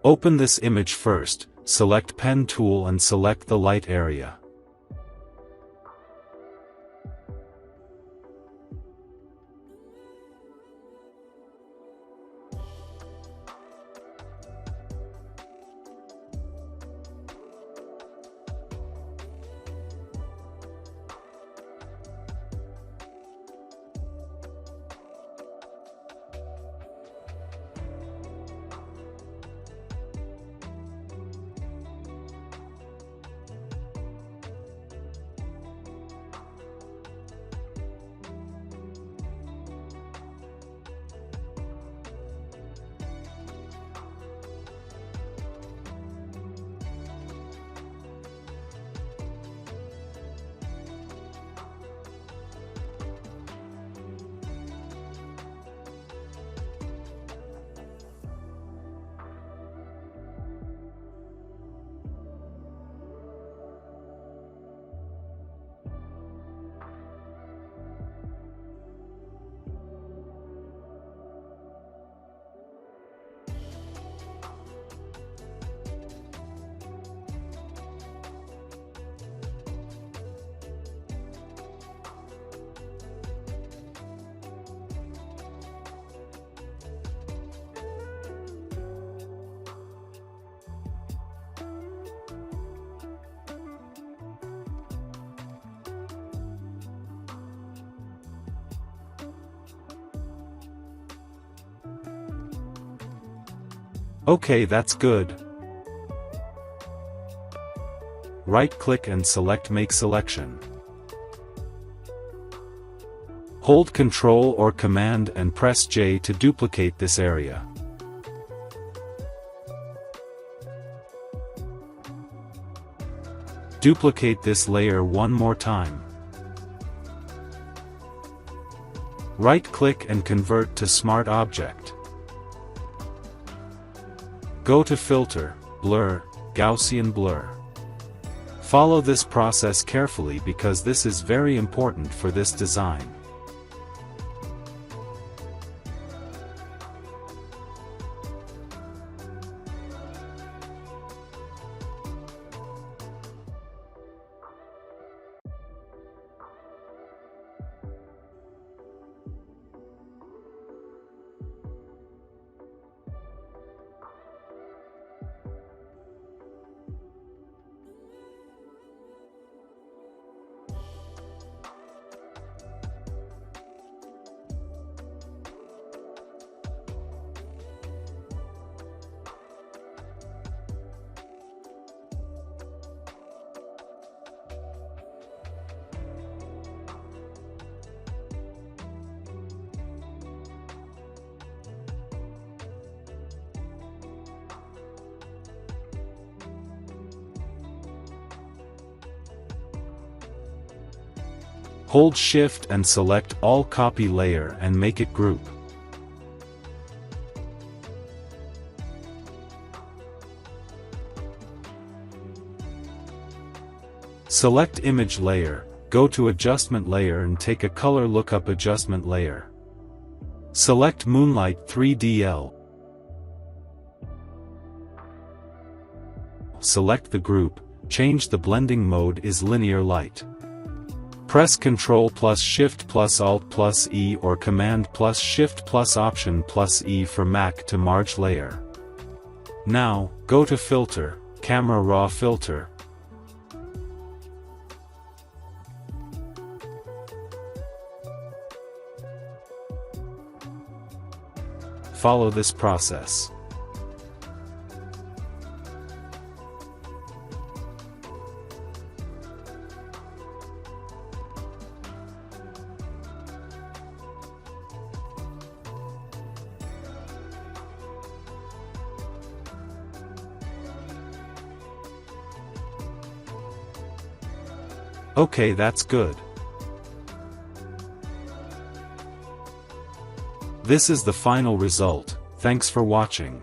Open this image first, select Pen tool and select the light area. Okay, that's good. Right-click and select Make Selection. Hold Ctrl or Command and press J to duplicate this area. Duplicate this layer one more time. Right-click and convert to Smart Object. Go to Filter, Blur, Gaussian Blur. Follow this process carefully because this is very important for this design. Hold Shift and select all copy layer and make it group. Select Image Layer, go to Adjustment Layer and take a Color Lookup Adjustment Layer. Select Moonlight 3DL. Select the group, change the blending mode is Linear Light. Press Ctrl plus Shift plus Alt plus E or Command plus Shift plus Option plus E for Mac to merge layer. Now, go to Filter, Camera Raw Filter. Follow this process. Okay, that's good. This is the final result. Thanks for watching.